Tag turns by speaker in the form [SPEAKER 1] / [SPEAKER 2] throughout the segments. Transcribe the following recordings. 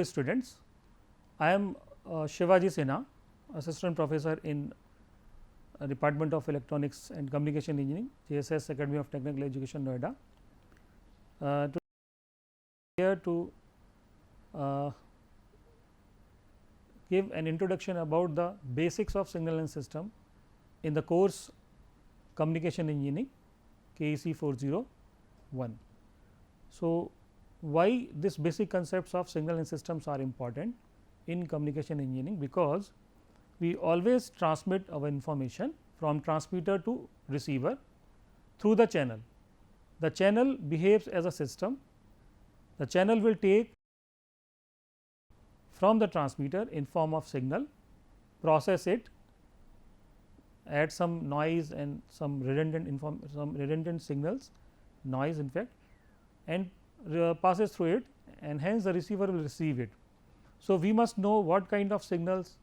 [SPEAKER 1] Hello students, I am Shivaji Sinha, assistant professor in Department of Electronics and Communication Engineering, JSS Academy of Technical Education, Noida. Here to give an introduction about the basics of signal and system in the course Communication Engineering KEC 401. So, why this basic concepts of signal and systems are important in communication engineering? Because we always transmit our information from transmitter to receiver through the channel. The channel behaves as a system. The channel will take from the transmitter in form of signal, process it, add some noise and some redundant signals, noise in fact, and passes through it, and hence the receiver will receive it. So, we must know what kind of signals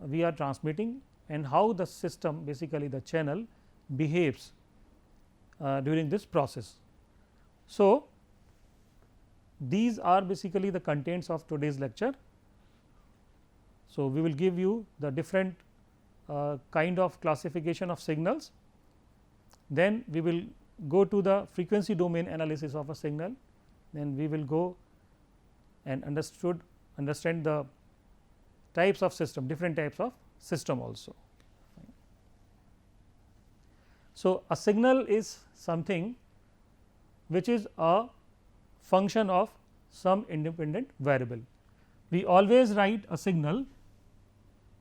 [SPEAKER 1] we are transmitting and how the system, basically the channel, behaves during this process. So, these are basically the contents of today's lecture. So, we will give you the different kind of classification of signals, then we will go to the frequency domain analysis of a signal, then we will go and understand the types of system, different types of system also. So, a signal is something which is a function of some independent variable. We always write a signal,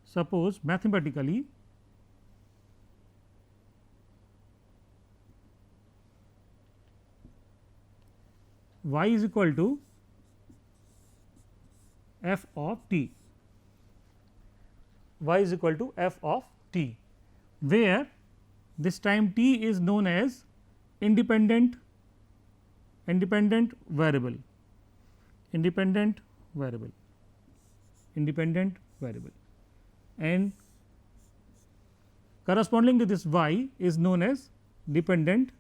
[SPEAKER 1] suppose mathematically y is equal to f of t, y is equal to f of t, where this time t is known as independent variable, and corresponding to this y is known as dependent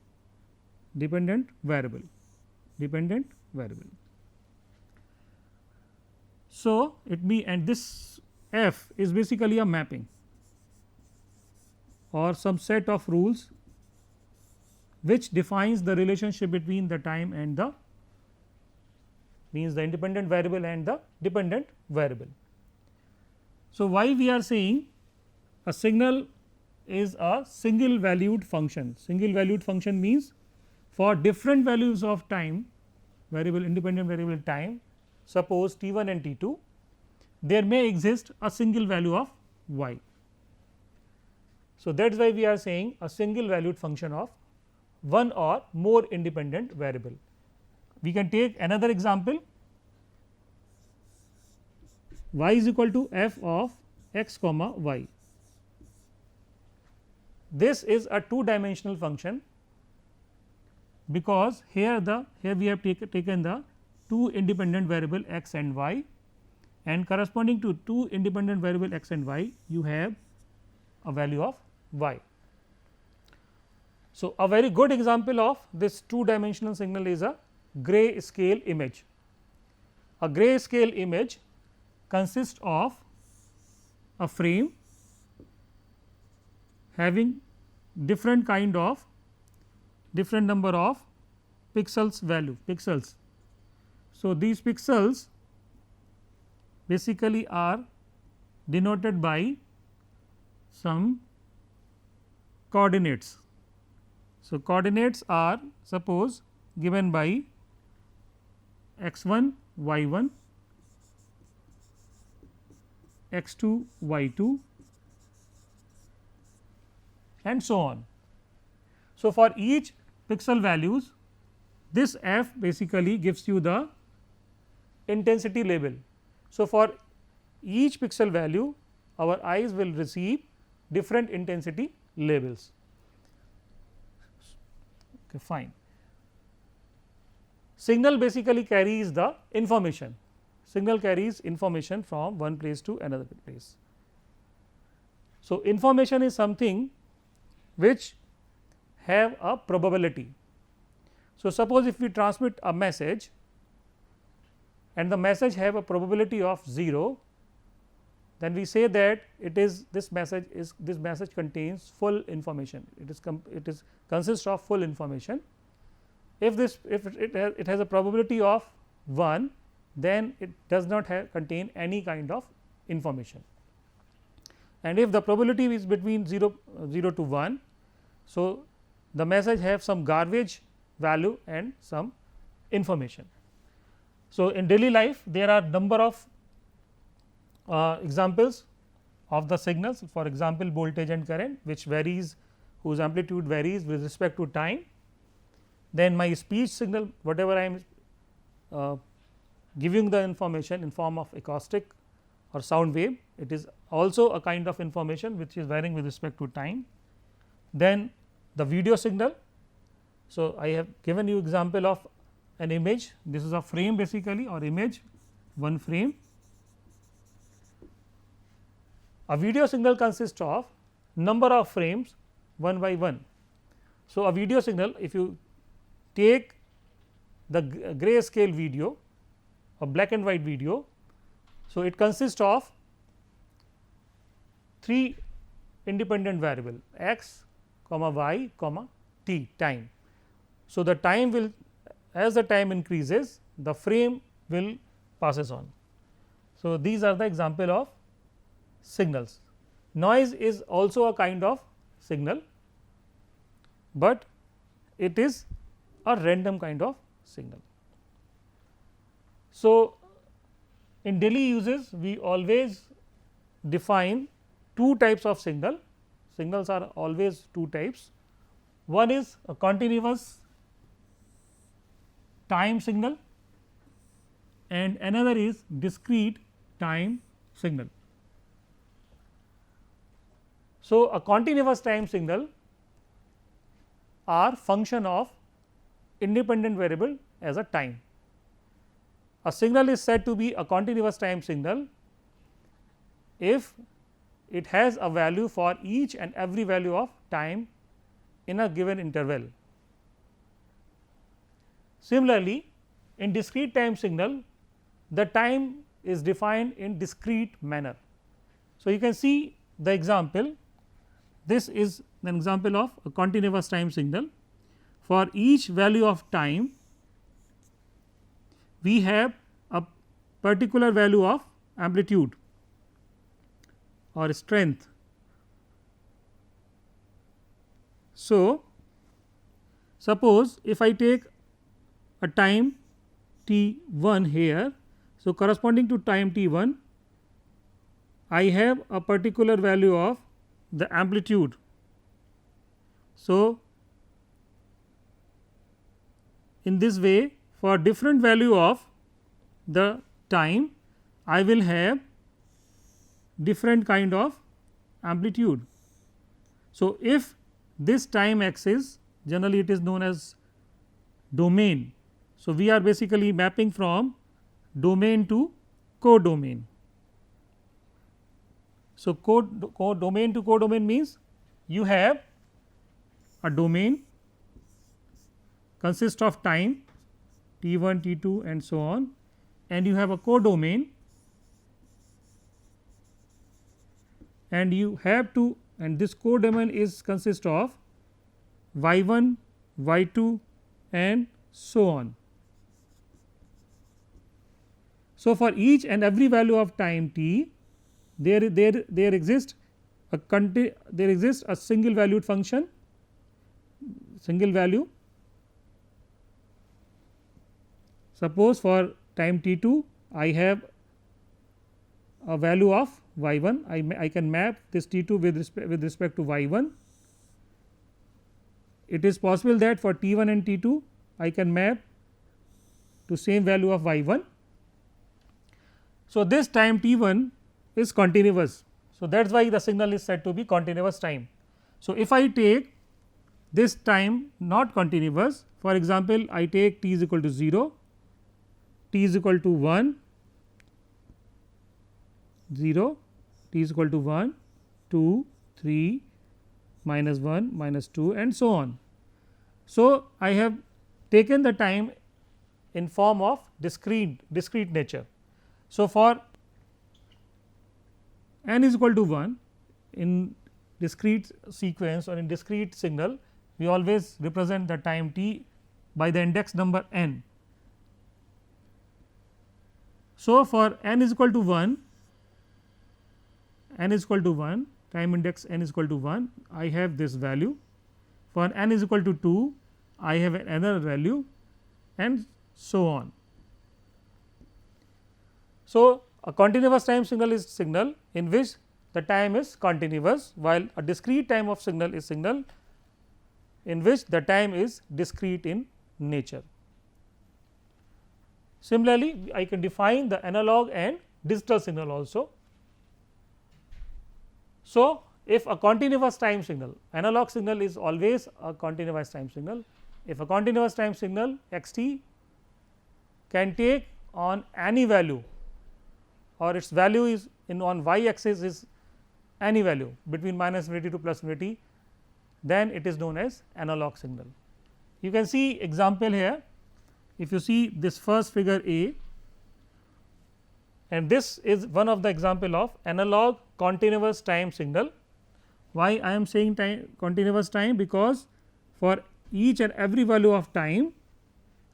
[SPEAKER 1] variable. So, and this f is basically a mapping or some set of rules which defines the relationship between the time and the the independent variable and the dependent variable. So, why we are saying a signal is a single valued function. Single valued function means for different values of time, variable independent variable time, suppose t 1 and t 2, there may exist a single value of y. So, that is why we are saying a single valued function of one or more independent variable. We can take another example, y is equal to f of x comma y. This is a two dimensional function, because here we have taken the two independent variable x and y, and corresponding to two independent variable x and y, you have a value of y. So, a very good example of this two dimensional signal is a gray scale image. A gray scale image consists of a frame having different number of pixels. So, these pixels basically are denoted by some coordinates. So, coordinates are suppose given by x 1 y 1, x 2 y 2, and so on. So, for each pixel values, this f basically gives you the intensity label. So, for each pixel value, our eyes will receive different intensity labels. Okay, fine. Signal basically carries the information. Signal carries information from one place to another place. So, information is something which have a probability. So, suppose if we transmit a message and the message have a probability of 0, then we say that this message contains full information. It is consists of full information. If it has a probability of 1, then it does not contain any kind of information, and if the probability is between 0 to 1, so the message have some garbage value and some information. So, in daily life there are number of examples of the signals, for example, voltage and current, which varies, whose amplitude varies with respect to time. Then my speech signal, whatever I am giving the information in form of acoustic or sound wave, it is also a kind of information which is varying with respect to time. Then the video signal. So, I have given you example of an image, this is a frame basically, or image, one frame. A video signal consists of number of frames one by one. So, a video signal, if you take the grayscale video, a black and white video, so it consists of 3 independent variable x, y, t, time. So, the time will, as the time increases, the frame will passes on. So, these are the example of signals. Noise is also a kind of signal, but it is a random kind of signal. So, in daily uses we always define 2 types of signal. Signals are always 2 types. One is a continuous time signal and another is discrete time signal. So, a continuous time signal are function of independent variable as a time. A signal is said to be a continuous time signal if it has a value for each and every value of time in a given interval. Similarly, in discrete time signal, the time is defined in discrete manner. So, you can see the example. This is an example of a continuous time signal. For each value of time, we have a particular value of amplitude or strength. So, suppose if I take a time t 1 here, so corresponding to time t 1, I have a particular value of the amplitude. So, in this way, for different value of the time, I will have different kind of amplitude. So, if this time axis, generally it is known as domain. So, we are basically mapping from domain to codomain. So, domain to codomain means you have a domain consists of time t 1, t 2 and so on, and you have a codomain, and you have to, and this codomain is consist of y 1, y 2 and so on. So, for each and every value of time t, there exists a single valued function, single value. Suppose for time t 2, I have a value of y 1, I can map this t 2 with respect to y 1. It is possible that for t 1 and t 2, I can map to same value of y 1. So, this time t 1 is continuous. So, that is why the signal is said to be continuous time. So, if I take this time not continuous, for example, I take t is equal to 0, t is equal to 1, 0, t is equal to 1, 2, 3, minus 1, minus 2 and so on. So, I have taken the time in form of discrete nature. So, for n is equal to 1 in discrete sequence or in discrete signal, we always represent the time t by the index number n. So, for n is equal to 1, time index n is equal to 1, I have this value. For n is equal to 2, I have another value, and so on. So, a continuous time signal is signal in which the time is continuous, while a discrete time of signal is signal in which the time is discrete in nature. Similarly, I can define the analog and digital signal also. So, if a continuous time signal, analog signal is always a continuous time signal. If a continuous time signal x t can take on any value, or its value is in on y axis is any value between minus infinity to plus infinity, then it is known as analog signal. You can see example here. If you see this first figure A, and this is one of the example of analog continuous time signal. Why I am saying time continuous time? Because for each and every value of time,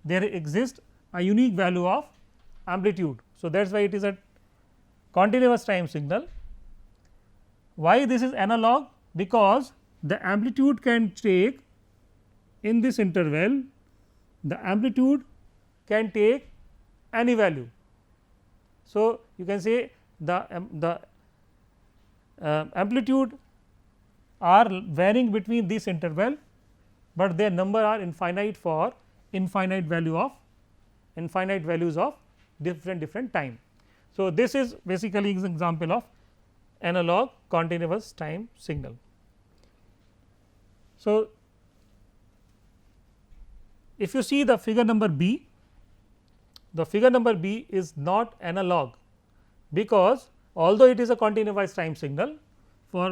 [SPEAKER 1] there exists a unique value of amplitude. So, that is why it is a continuous time signal. Why this is analog? Because the amplitude can take in this interval, the amplitude can take any value. So, you can say the amplitude are varying between this interval, but their number are infinite for infinite values of different time. So, this is basically an example of analog continuous time signal. So, if you see the figure number B, the figure number B is not analog, because although it is a continuous time signal,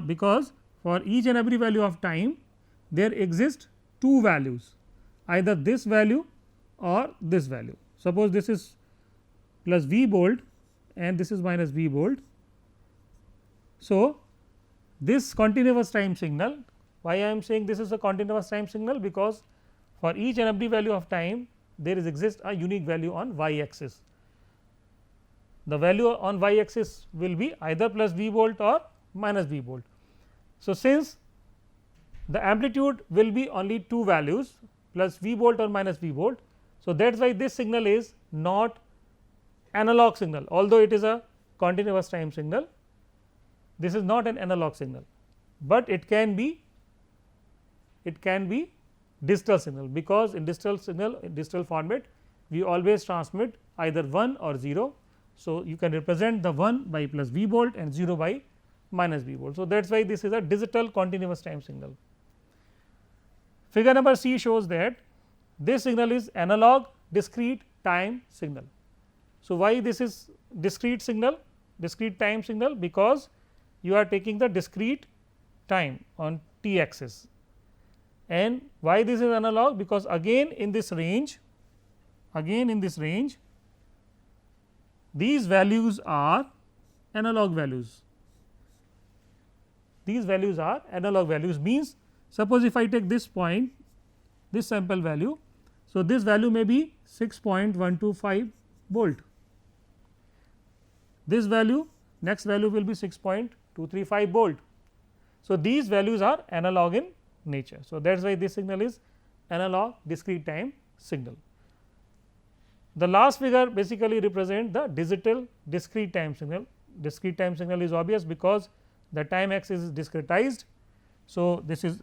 [SPEAKER 1] because for each and every value of time there exist two values, either this value or this value. Suppose this is plus V volt and this is minus V volt. So, this continuous time signal, why I am saying this is a continuous time signal? Because for each and every value of time there exists a unique value on y axis. The value on y axis will be either plus V volt or minus V volt. So, since the amplitude will be only two values, plus V volt or minus V volt. So, that is why this signal is not analog signal, although it is a continuous time signal. This is not an analog signal, but it can be digital signal, because in digital signal, in digital format, we always transmit either 1 or 0. So, you can represent the 1 by plus V volt and 0 by minus V volt. So, that is why this is a digital continuous time signal. Figure number C shows that this signal is analog discrete time signal. So, why this is discrete signal, discrete time signal? Because you are taking the discrete time on t axis. And why this is analog? Because again in this range, these values are analog values. These values are analog values, means suppose if I take this point, this sample value. So, this value may be 6.125 volt. This value, next value will be 6.235 volt. So, these values are analog in nature. So, that is why this signal is analog discrete time signal. The last figure basically represent the digital discrete time signal. Discrete time signal is obvious because the time axis is discretized. So, this is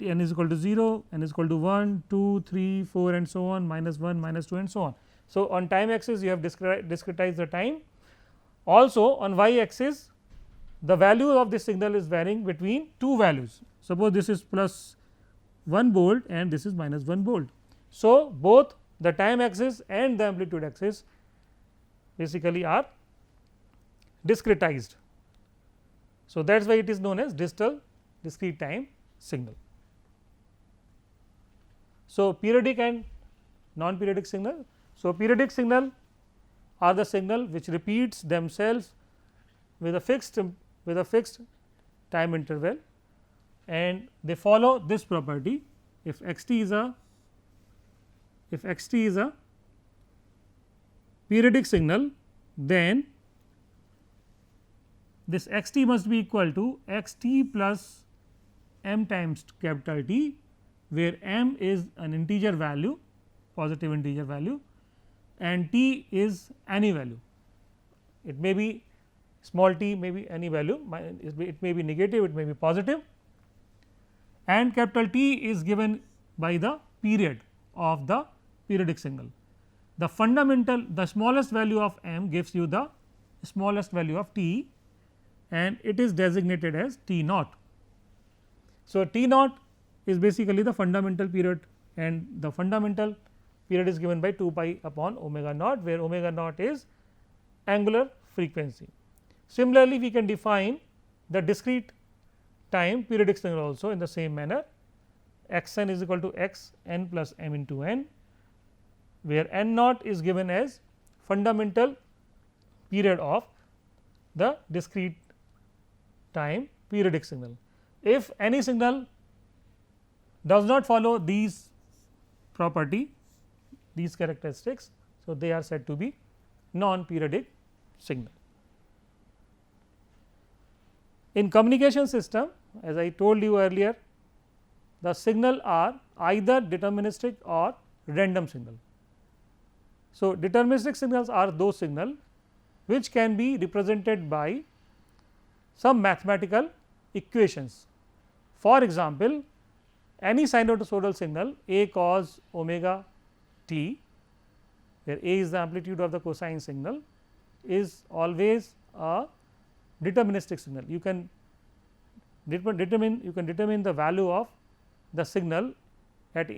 [SPEAKER 1] n is equal to 0, n is equal to 1, 2, 3, 4 and so on, minus 1, minus 2 and so on. So, on time axis you have discretized the time. Also on y axis the value of this signal is varying between two values. Suppose this is plus 1 volt and this is minus 1 volt. So, both the time axis and the amplitude axis basically are discretized. So, that is why it is known as digital discrete time signal. So, periodic and non periodic signal. So, periodic signal are the signal which repeats themselves with a fixed time interval, and they follow this property. If x t is a periodic signal, then this x t must be equal to x t plus m times capital T, where m is an integer value, positive integer value, and t is any value. It may be small t, may be any value, it may be negative, it may be positive, and capital T is given by the period of the periodic signal. The smallest value of m gives you the smallest value of t, and it is designated as T naught. So, T naught is basically the fundamental period, and the fundamental period is given by 2 pi upon omega naught, where omega naught is angular frequency. Similarly, we can define the discrete time periodic signal also in the same manner. X n is equal to x n plus m into n, where n naught is given as fundamental period of the discrete time periodic signal. If any signal does not follow these property, these characteristics, so they are said to be non periodic signal. In communication system, as I told you earlier, the signal are either deterministic or random signal. So, deterministic signals are those signal which can be represented by some mathematical equations. For example, any sinusoidal signal a cos omega t, where a is the amplitude of the cosine signal, is always a deterministic signal. You can determine the value of the signal at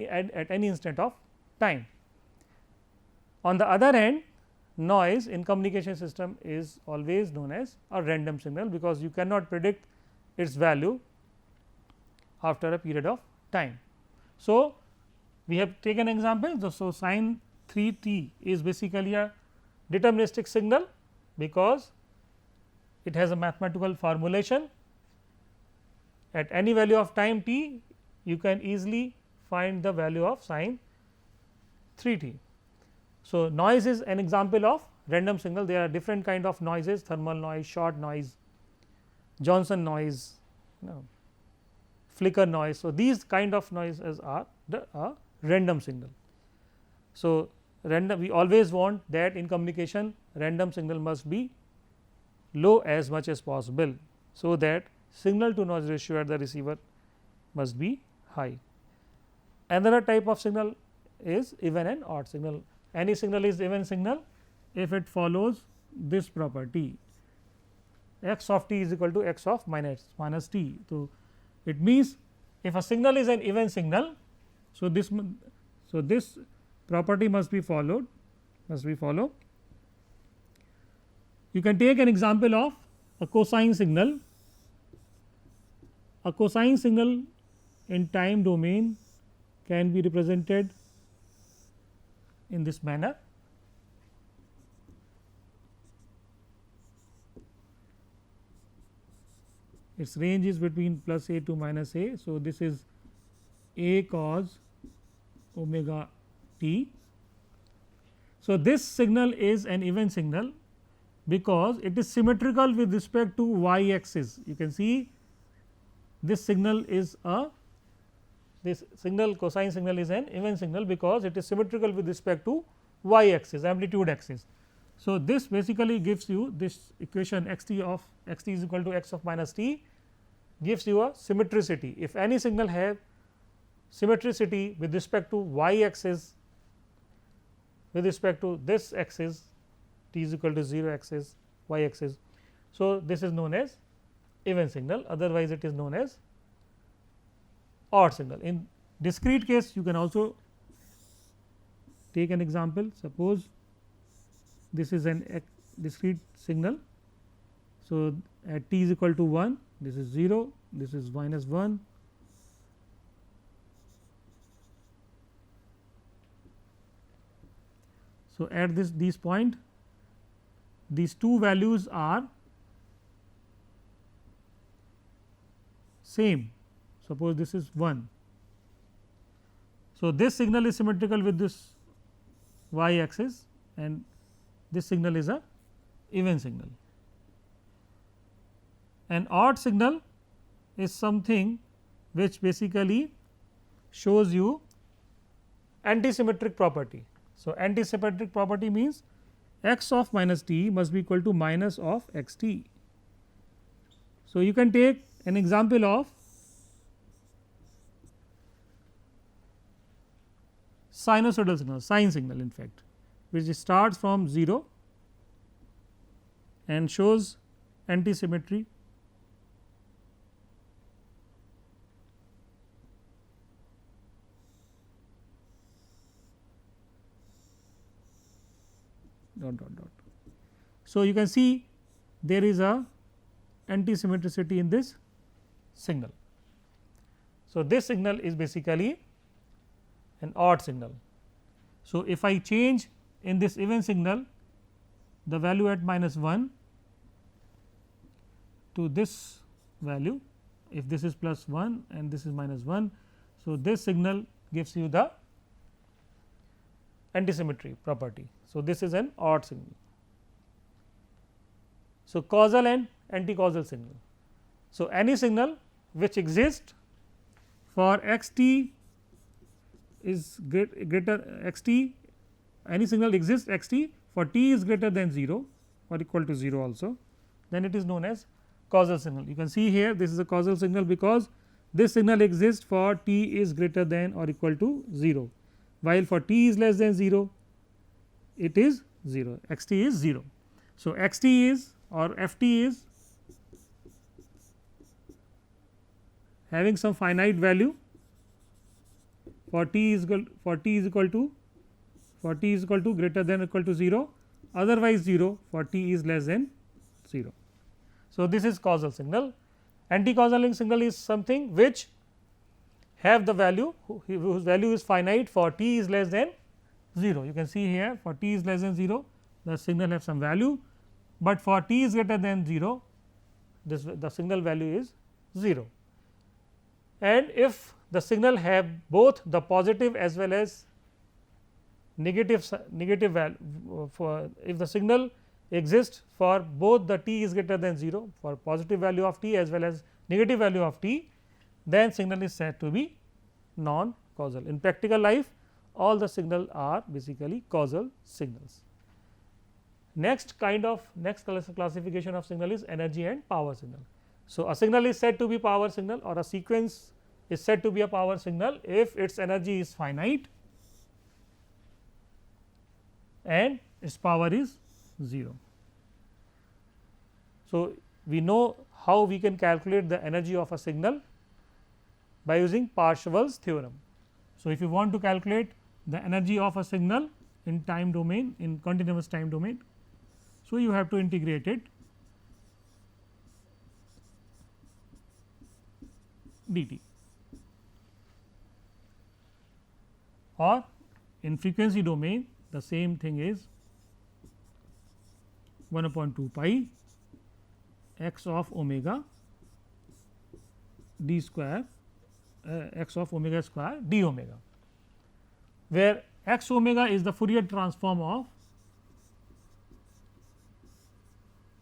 [SPEAKER 1] any instant of time. On the other hand, noise in communication system is always known as a random signal, because you cannot predict its value after a period of time. So, we have taken example. So, sin 3 t is basically a deterministic signal, because it has a mathematical formulation. At any value of time t, you can easily find the value of sin 3 t. So, noise is an example of random signal. There are different kind of noises: thermal noise, short noise, Johnson noise, flicker noise. So, these kind of noises are a random signal. So, we always want that in communication random signal must be low as much as possible, so that signal to noise ratio at the receiver must be high. Another type of signal is even and odd signal. Any signal is even signal if it follows this property: x of t is equal to x of minus t. So, it means if a signal is an even signal, so this property must be followed. You can take an example of a cosine signal. A cosine signal in time domain can be represented in this manner. Its range is between plus a to minus a. So, this is a cos omega t. So, this signal is an even signal because it is symmetrical with respect to y axis. You can see this signal is cosine signal is an even signal because it is symmetrical with respect to y axis, amplitude axis. So, this basically gives you this equation x t is equal to x of minus t, gives you a symmetricity. If any signal have symmetricity with respect to y axis, with respect to this axis t is equal to 0 axis, y axis. So, this is known as even signal, otherwise it is known as odd signal. In discrete case, you can also take an example. Suppose this is an discrete signal. So, at t is equal to 1, this is 0, this is minus 1, So, at these point these two values are same. Suppose this is 1. So, this signal is symmetrical with this y axis and this signal is a even signal. An odd signal is something which basically shows you antisymmetric property. So, antisymmetric property means x of minus t must be equal to minus of x t. So, you can take an example of sinusoidal signal, sine signal in fact, which starts from 0 and shows antisymmetry dot dot dot. So, you can see there is a antisymmetricity in this signal. So, this signal is basically an odd signal. So, if I change in this even signal the value at minus 1 to this value, if this is plus 1 and this is minus 1. So, this signal gives you the antisymmetry property. So, this is an odd signal. So, causal and anti-causal signal. So, any signal which exists for x t is greater x t, any signal exists x t for t is greater than 0 or equal to 0 also, then it is known as causal signal. You can see here this is a causal signal because this signal exists for t is greater than or equal to 0, while for t is less than 0 it is 0, x t is 0. So, x t is or f t is having some finite value for t is equal to greater than or equal to 0, otherwise 0 for t is less than 0. So, this is causal signal. Anti-causal signal is something which have the value whose value is finite for t is less than 0. You can see here for t is less than 0 the signal have some value, but for t is greater than 0 the signal value is 0. And if the signal have both the positive as well as negative value, for if the signal exists for both the t is greater than 0 for positive value of t as well as negative value of t, then signal is said to be non causal. In practical life all the signal are basically causal signals. Next classification of signal is energy and power signal. So, a signal is said to be power signal or a sequence is said to be a power signal if its energy is finite and its power is 0. So, we know how we can calculate the energy of a signal by using Parshall's theorem. So, if you want to calculate the energy of a signal in time domain, in continuous time domain, so you have to integrate it dt, or in frequency domain the same thing is 1 upon 2 pi x of omega d square x of omega square d omega, where x omega is the Fourier transform of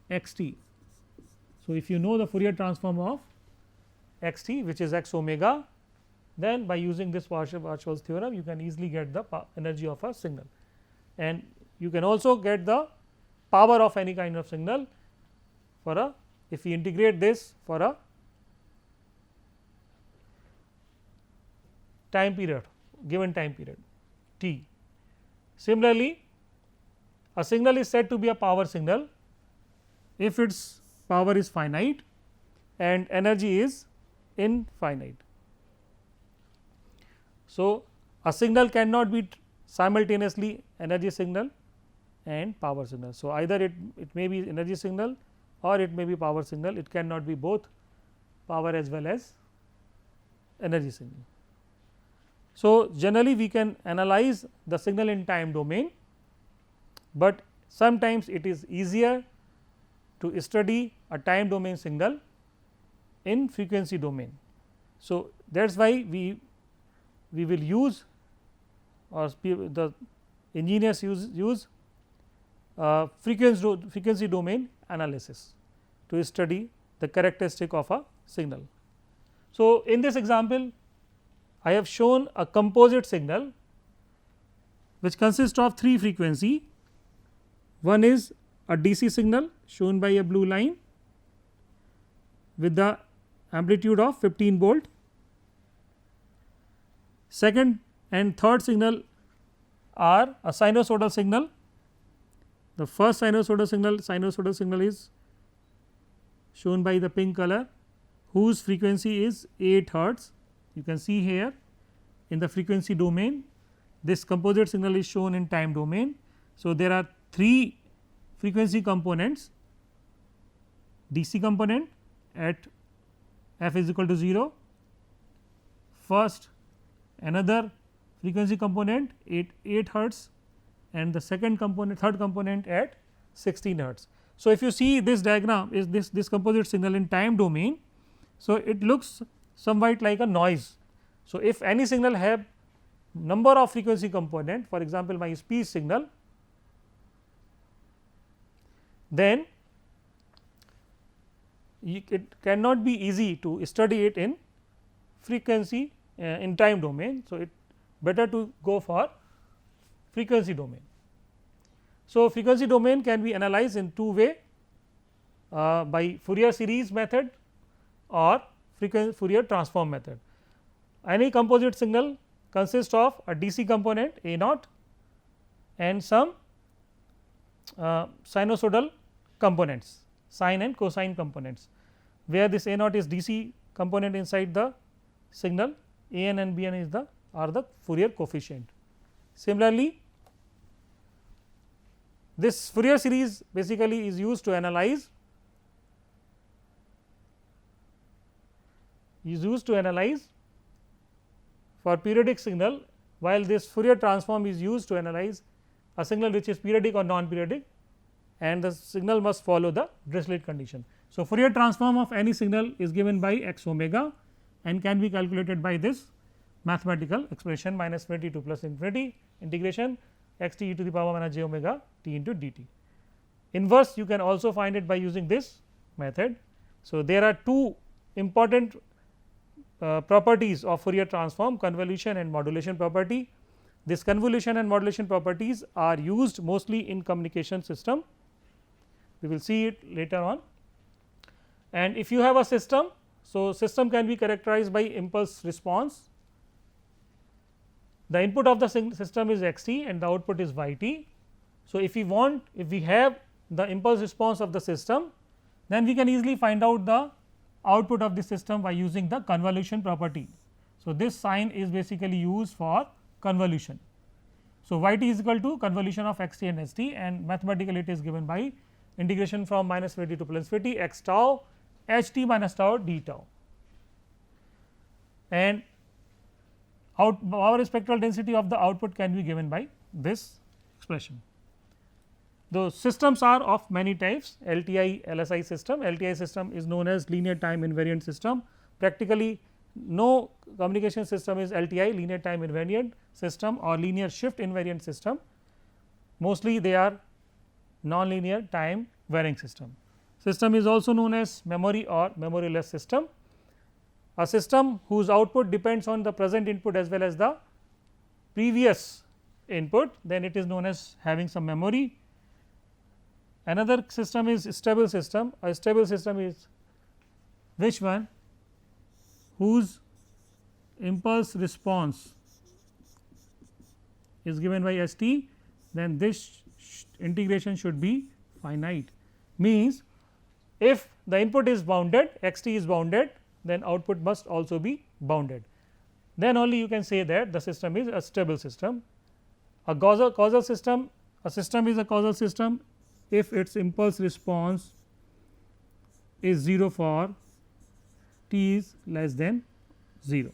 [SPEAKER 1] x t. So, if you know the Fourier transform of x t which is x omega, then by using this Parshall's theorem you can easily get the energy of a signal, and you can also get the power of any kind of signal for a, if we integrate this for a time period, given time period t. Similarly, a signal is said to be a power signal if its power is finite and energy is infinite. So, a signal cannot be simultaneously energy signal and power signal. So, either it may be energy signal or it may be power signal, it cannot be both power as well as energy signal. So, generally we can analyze the signal in time domain but sometimes it is easier to study a time domain signal in frequency domain. So, that is why we will use, or the engineers use frequency domain analysis to study the characteristic of a signal. So, in this example I have shown a composite signal which consists of 3 frequency. One is a DC signal shown by a blue line with the amplitude of 15 volt. Second and third signal are a sinusoidal signal. The first sinusoidal signal is shown by the pink color, whose frequency is 8 hertz. You can see here in the frequency domain, this composite signal is shown in time domain. So, there are 3 frequency components: DC component at f is equal to 0, first another frequency component 8 hertz, and the third component at 16 hertz. So, if you see this diagram is this composite signal in time domain. So, it looks somewhat like a noise. So, if any signal have number of frequency component, for example, my speech signal, then it cannot be easy to study it in frequency in time domain. So, it better to go for frequency domain. So, frequency domain can be analyzed in 2 way, by Fourier series method or Fourier transform method. Any composite signal consists of a DC component A naught and some sinusoidal components, sine and cosine components, where this A naught is DC component inside the signal, A n and B n is are the Fourier coefficient. Similarly, this Fourier series basically is used to analyze for periodic signal, while this Fourier transform is used to analyze a signal which is periodic or non periodic, and the signal must follow the Dirichlet condition. So, Fourier transform of any signal is given by x omega and can be calculated by this mathematical expression minus infinity to plus infinity integration x t e to the power minus j omega t into dt. Inverse you can also find it by using this method. So, there are 2 important properties of Fourier transform: convolution and modulation property. This convolution and modulation properties are used mostly in communication system. We will see it later on. And if you have a system, so system can be characterized by impulse response. The input of the system is x t and the output is y t. So, if we have the impulse response of the system, then we can easily find out the output of the system by using the convolution property. So, this sign is basically used for convolution. So, y t is equal to convolution of x t and s t, and mathematically it is given by integration from minus infinity to plus infinity x tau h t minus tau d tau, and our spectral density of the output can be given by this expression. Those systems are of many types: LTI, LSI system. LTI system is known as linear time invariant system. Practically no communication system is LTI, linear time invariant system, or linear shift invariant system. Mostly they are non-linear time varying system. System is also known as memory or memoryless system. A system whose output depends on the present input as well as the previous input, then it is known as having some memory. Another system is stable system. A stable system is which one? Whose impulse response is given by s t, then this integration should be finite. Means if the input is bounded, x t is bounded, then output must also be bounded. Then only you can say that the system is a stable system. A causal system, a system is a causal system if its impulse response is 0 for t is less than 0.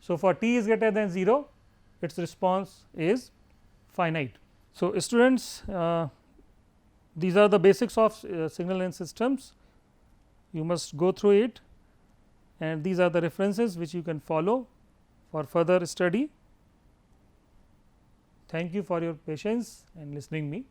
[SPEAKER 1] So, for t is greater than 0, its response is finite. So, students, these are the basics of signal length systems. You must go through it, and these are the references which you can follow for further study. Thank you for your patience and listening me.